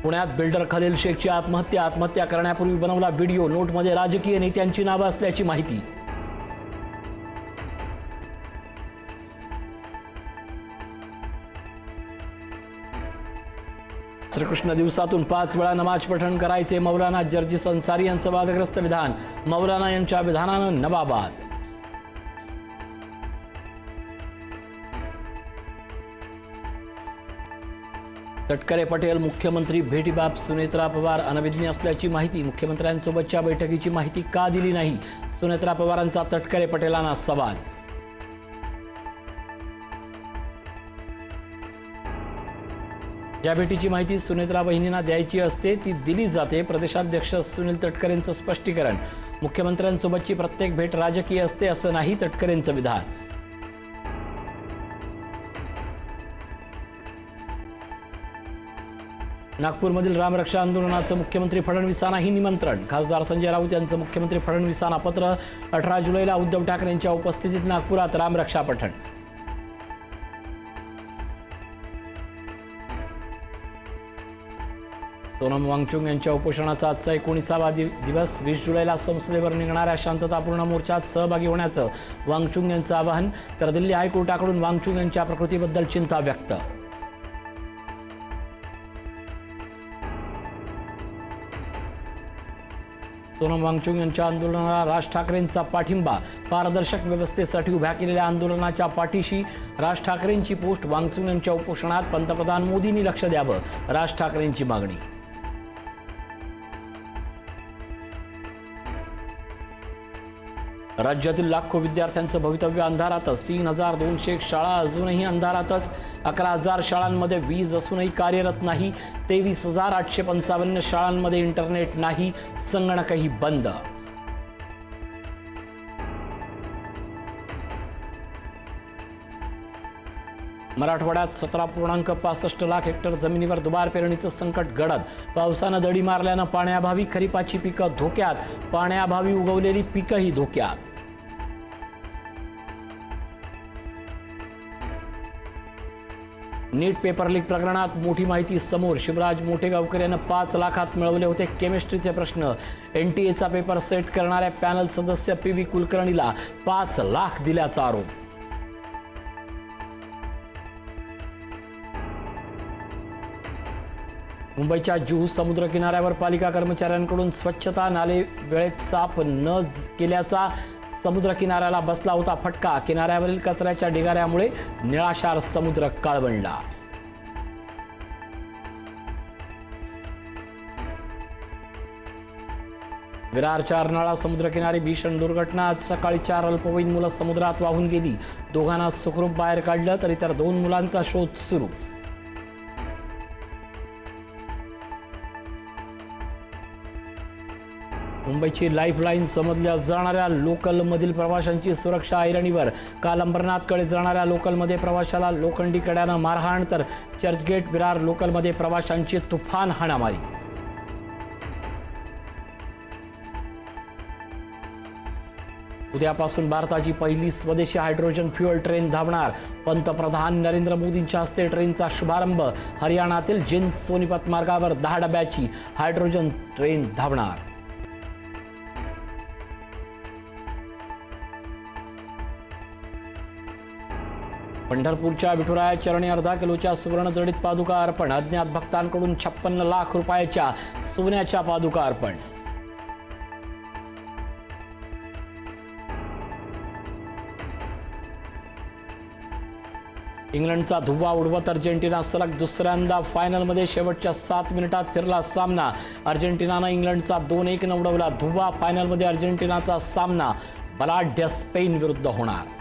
पुण्यात बिल्डर खलील शेखची आत्महत्या करण्यापूर्वी बनवला व्हिडिओ, नोटमध्ये राजकीय नेत्यांची नावे असल्याची माहिती। श्रीकृष्ण दिवसातून 5 वेळा नमाज पठण करायचे, मौलाना जर्जिस अन्सारी यांचं वादग्रस्त विधान, मौलाना यांच्या विधानानं नवाबाद। तटकरे पटेल मुख्यमंत्री भेटीबाब सुनेत्रा पवार अनभिज्ञ असल्याची माहिती, मुख्यमंत्र्यांसोबतच्या बैठकीची माहिती का दिली नाही, सुनेत्रा पवारांचा तटकरे पटेलांना सवाल। ज्या भेटीची माहिती सुनेत्रा बहिणींना द्यायची असते ती दिली जाते, प्रदेशाध्यक्ष सुनील तटकरेंचं स्पष्टीकरण। मुख्यमंत्र्यांसोबतची प्रत्येक भेट राजकीय असते असं नाही, तटकरेंचं विधान। नागपूरमधील रामरक्षा आंदोलनाचं मुख्यमंत्री फडणवीसांनाही निमंत्रण, खासदार संजय राऊत यांचं मुख्यमंत्री फडणवीसांना पत्र। 18 जुलैला उद्धव ठाकरेंच्या उपस्थितीत नागपुरात रामरक्षा पठण। सोनम वांगचुक यांच्या उपोषणाचा आजचा 19वा दिवस। 20 जुलैला संसदेवर निघणाऱ्या शांततापूर्ण मोर्चात सहभागी होण्याचं वांगचुक यांचं आवाहन, तर दिल्ली हायकोर्टाकडून वांगचुक यांच्या प्रकृतीबद्दल चिंता व्यक्त। सोनम वांगचुक यांच्या आंदोलनाला राज ठाकरेंचा पाठिंबा, पारदर्शक व्यवस्थेसाठी उभ्या केलेल्या आंदोलनाच्या पाठीशी राज ठाकरेंची पोस्ट। वांगचुक यांच्या उपोषणात पंतप्रधान मोदींनी लक्ष द्यावं, राज ठाकरेंची मागणी। राज्यातील लाखो विद्यार्थ्यांचं भवितव्य अंधारातच, 3200 शाळा अजूनही अंधारातच, 11,000 शाळांमध्ये वीज असूनही कार्यरत नाही, 23,855 शाळांमध्ये इंटरनेट नाही, संगणकही बंद। मराठवाड्यात 17.65 लाख हेक्टर जमिनीवर दुबार पेरणीचं संकट गडद, पावसानं दडी मारल्यानं पाण्याअभावी खरीपाची पिकं धोक्यात, पाण्याअभावी उगवलेली पिकंही धोक्यात। नीट पेपर लीक प्रकरणात मोठी माहिती समोर, शिवराज मोठेगावकर यानं 5 लाखात मिळवले होते केमिस्ट्रीचे प्रश्न। NTA चा पेपर सेट करणाऱ्या पॅनल सदस्य PV कुलकर्णीला 5 लाख दिल्याचा आरोप। मुंबईच्या जुहू समुद्र किनाऱ्यावर पालिका कर्मचाऱ्यांकडून स्वच्छता नाले वेळेत साफ न केल्याचा समुद्र किनाऱ्याला बसला होता फटका, किनाऱ्यावरील कचऱ्याच्या ढिगाऱ्यामुळे निळाशार समुद्र काळवंडला। विरारच्या अर्नाळा समुद्रकिनारी भीषण दुर्घटना, आज सकाळी 4 अल्पवयीन मुलं समुद्रात वाहून गेली, दोघांना सुखरूप बाहेर काढलं तर इतर 2 मुलांचा शोध सुरू। मुंबईची लाईफलाईन समजल्या जाणाऱ्या लोकलमधील प्रवाशांची सुरक्षा ऐरणीवर, काल अंबरनाथकडे जाणाऱ्या लोकलमध्ये प्रवाशाला लोखंडी कड्यानं मारहाण, तर चर्चगेट विरार लोकलमध्ये प्रवाशांची तुफान हाणामारी। उद्यापासून भारताची पहिली स्वदेशी हायड्रोजन फ्युएल ट्रेन धावणार, पंतप्रधान नरेंद्र मोदींच्या हस्ते ट्रेनचा शुभारंभ। हरियाणातील जिंद सोनीपत मार्गावर 10 डब्याची हायड्रोजन ट्रेन धावणार। पंढरपूरच्या विठुराया चरणी अर्धा किलोच्या सुवर्णजडित पादुका अर्पण, अज्ञात भक्तांकडून 56 लाख रुपयाच्या सोन्याच्या पादुका अर्पण। इंग्लंडचा धुव्वा उडवत अर्जेंटिना सलग दुसऱ्यांदा फायनलमध्ये, शेवटच्या 7 मिनिटात फिरला सामना, अर्जेंटिनानं इंग्लंडचा 2-1 उडवला धुव्वा। फायनलमध्ये अर्जेंटिनाचा सामना बलाढ्य स्पेन विरुद्ध होणार।